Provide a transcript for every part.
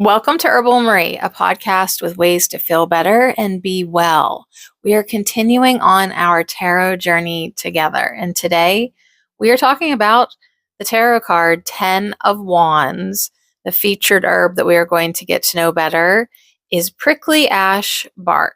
Welcome to Herbal Marie, a podcast with ways to feel better and be well. We are continuing on our tarot journey together, and today we are talking about the tarot card 10 of Wands. The featured herb that we are going to get to know better is prickly ash bark.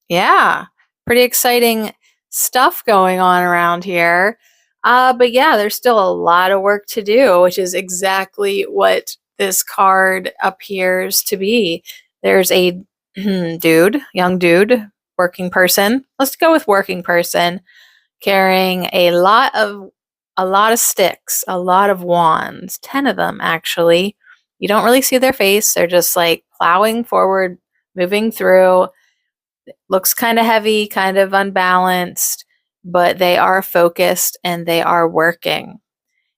Yeah, pretty exciting stuff going on around here. But yeah, there's still a lot of work to do, which is exactly what this card appears to be. There's a young dude, working person. Let's go with working person, carrying a lot of sticks, a lot of wands, 10 of them actually. You don't really see their face. They're just like plowing forward, moving through. Looks kind of heavy, kind of unbalanced, but they are focused and they are working.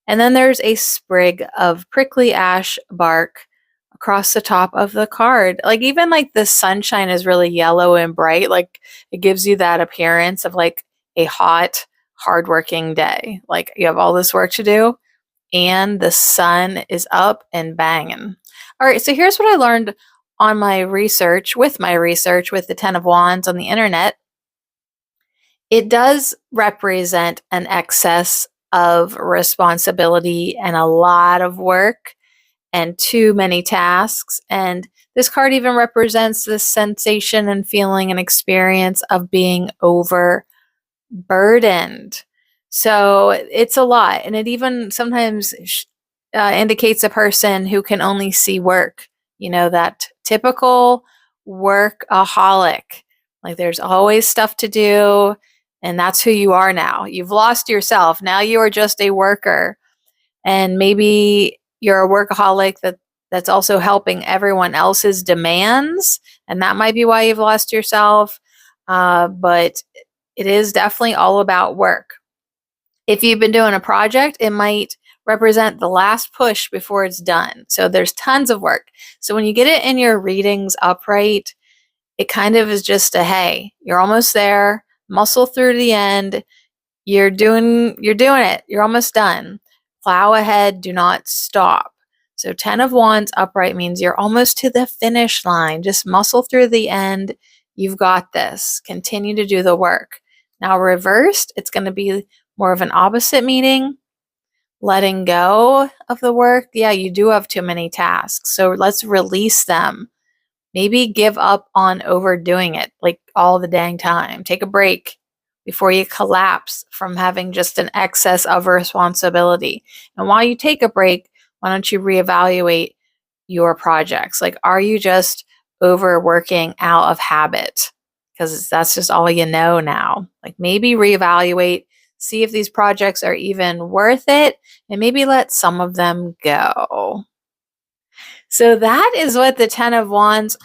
And then there's a sprig of prickly ash bark across the top of the card. Like even like the sunshine is really yellow and bright. Like it gives you that appearance of like a hot, hardworking day. Like you have all this work to do and the sun is up and banging. All right, so here's what I learned on my research with the 10 of Wands on the internet. It does represent an excess of responsibility and a lot of work and too many tasks. And this card even represents this sensation and feeling and experience of being overburdened. So it's a lot. And it even sometimes indicates a person who can only see work, that typical workaholic. Like there's always stuff to do, and that's who you are now. You've lost yourself. Now you are just a worker. And maybe you're a workaholic that's also helping everyone else's demands. And that might be why you've lost yourself. But it is definitely all about work. If you've been doing a project, it might represent the last push before it's done. So there's tons of work. So when you get it in your readings upright, it kind of is just a, hey, you're almost there, muscle through to the end. You're doing it. You're almost done. Plow ahead, do not stop. So 10 of Wands upright means you're almost to the finish line. Just muscle through the end. You've got this. Continue to do the work. Now reversed, it's going to be more of an opposite meaning. Letting go of the work. Yeah, you do have too many tasks. So let's release them. Maybe give up on overdoing it like all the dang time. Take a break before you collapse from having just an excess of responsibility. And while you take a break, why don't you reevaluate your projects? Like, are you just overworking out of habit? Because that's just all you know now. Like maybe reevaluate, see if these projects are even worth it, and maybe let some of them go. So that is what the 10 of Wands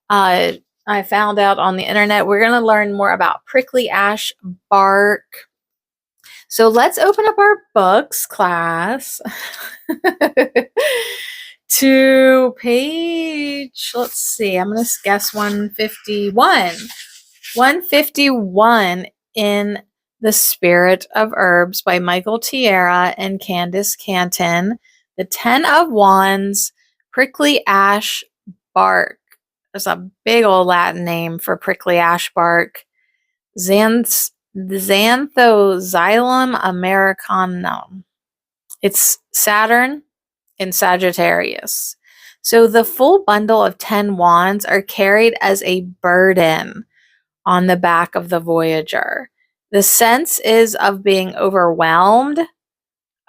I found out on the internet. We're going to learn more about prickly ash bark. So let's open up our books, class, to page, let's see, I'm going to guess 151. 151 in The Spirit of Herbs by Michael Tierra and Candace Canton. The 10 of Wands, prickly ash bark. There's a big old Latin name for prickly ash bark. Xanthosxylum americanum. It's Saturn in Sagittarius. So the full bundle of 10 wands are carried as a burden on the back of the Voyager. The sense is of being overwhelmed,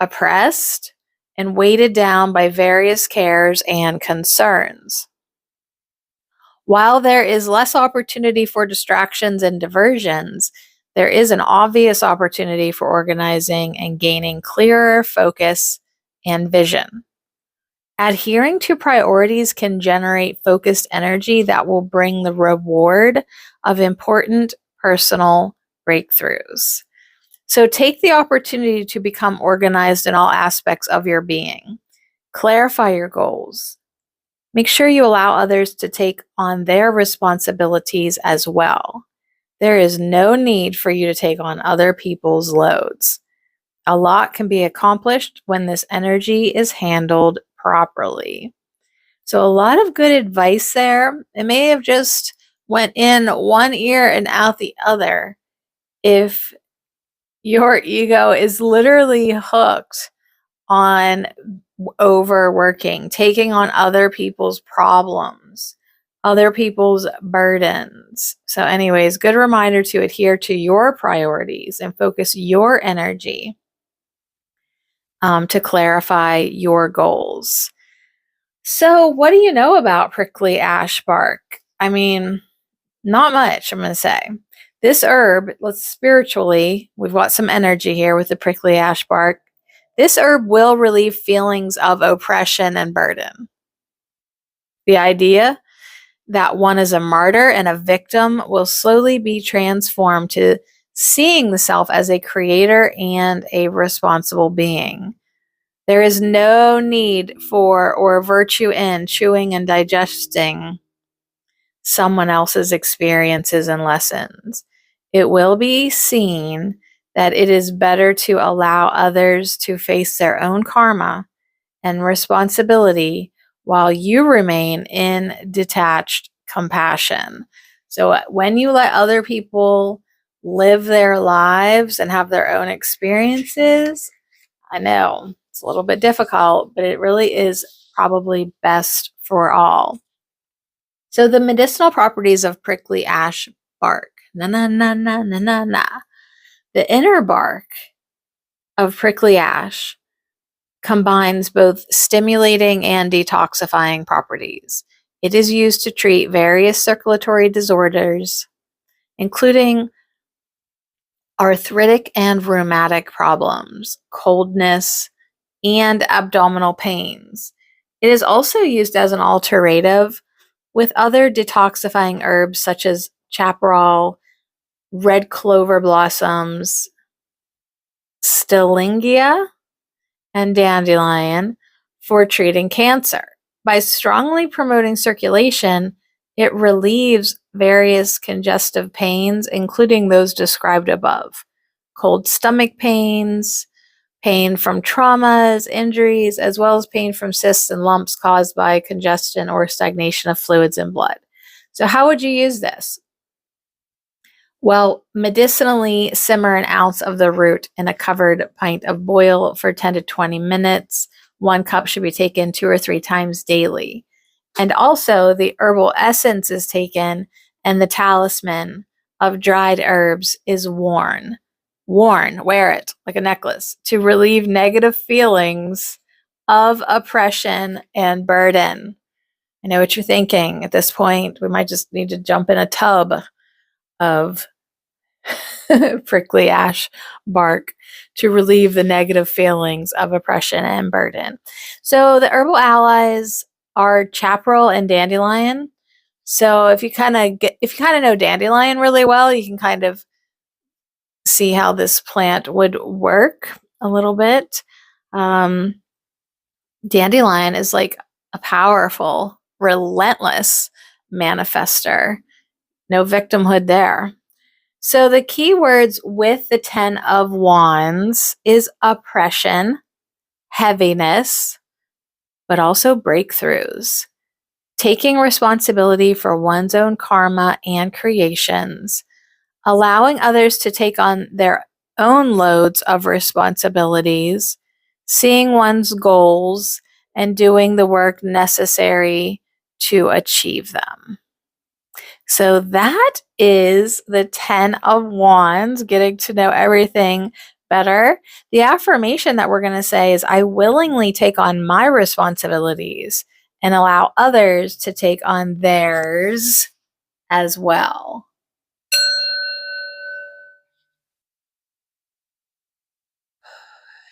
oppressed, and weighted down by various cares and concerns. While there is less opportunity for distractions and diversions, there is an obvious opportunity for organizing and gaining clearer focus and vision. Adhering to priorities can generate focused energy that will bring the reward of important personal breakthroughs. So take the opportunity to become organized in all aspects of your being. Clarify your goals. Make sure you allow others to take on their responsibilities as well. There is no need for you to take on other people's loads. A lot can be accomplished when this energy is handled properly. So a lot of good advice there. It may have just went in one ear and out the other if your ego is literally hooked on overworking, taking on other people's problems, other people's burdens. So, anyways, good reminder to adhere to your priorities and focus your energy to clarify your goals. So, what do you know about prickly ash bark? I mean, not much, I'm going to say. This herb, let's spiritually, we've got some energy here with the prickly ash bark. This herb will relieve feelings of oppression and burden. The idea that one is a martyr and a victim will slowly be transformed to seeing the self as a creator and a responsible being. There is no need for or virtue in chewing and digesting someone else's experiences and lessons. It will be seen that it is better to allow others to face their own karma and responsibility while you remain in detached compassion. So when you let other people live their lives and have their own experiences, I know it's a little bit difficult, but it really is probably best for all. So the medicinal properties of prickly ash bark. Na na na na na na na. The inner bark of prickly ash combines both stimulating and detoxifying properties. It is used to treat various circulatory disorders, including arthritic and rheumatic problems, coldness, and abdominal pains. It is also used as an alterative with other detoxifying herbs such as chaparral, red clover blossoms, stellingia, and dandelion for treating cancer. By strongly promoting circulation, it relieves various congestive pains, including those described above: cold stomach pains, pain from traumas, injuries, as well as pain from cysts and lumps caused by congestion or stagnation of fluids in blood. So, how would you use this? Well, medicinally simmer an ounce of the root in a covered pint of boil for 10 to 20 minutes. 1 cup should be taken 2 or 3 times daily. And also, the herbal essence is taken, and the talisman of dried herbs is worn. Wear it like a necklace to relieve negative feelings of oppression and burden. I know what you're thinking at this point. We might just need to jump in a tub of prickly ash bark to relieve the negative feelings of oppression and burden. So the herbal allies are chaparral and dandelion. So if you kind of know dandelion really well, you can kind of see how this plant would work a little bit. Dandelion is like a powerful, relentless manifester. No victimhood there. So the key words with the 10 of Wands is oppression, heaviness, but also breakthroughs. Taking responsibility for one's own karma and creations, allowing others to take on their own loads of responsibilities, seeing one's goals, and doing the work necessary to achieve them. So that is the 10 of Wands, getting to know everything better. The affirmation that we're going to say is, I willingly take on my responsibilities and allow others to take on theirs as well.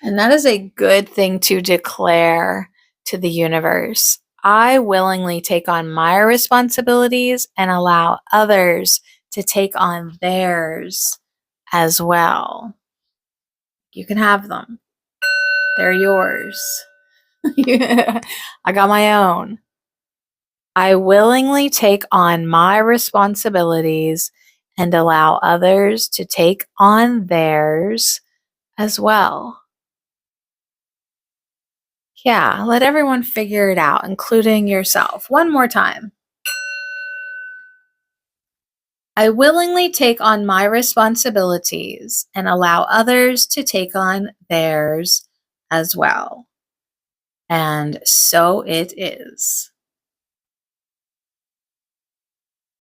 And that is a good thing to declare to the universe. I willingly take on my responsibilities and allow others to take on theirs as well. You can have them. They're yours. I got my own. I willingly take on my responsibilities and allow others to take on theirs as well. Yeah, let everyone figure it out, including yourself. One more time. I willingly take on my responsibilities and allow others to take on theirs as well. And so it is.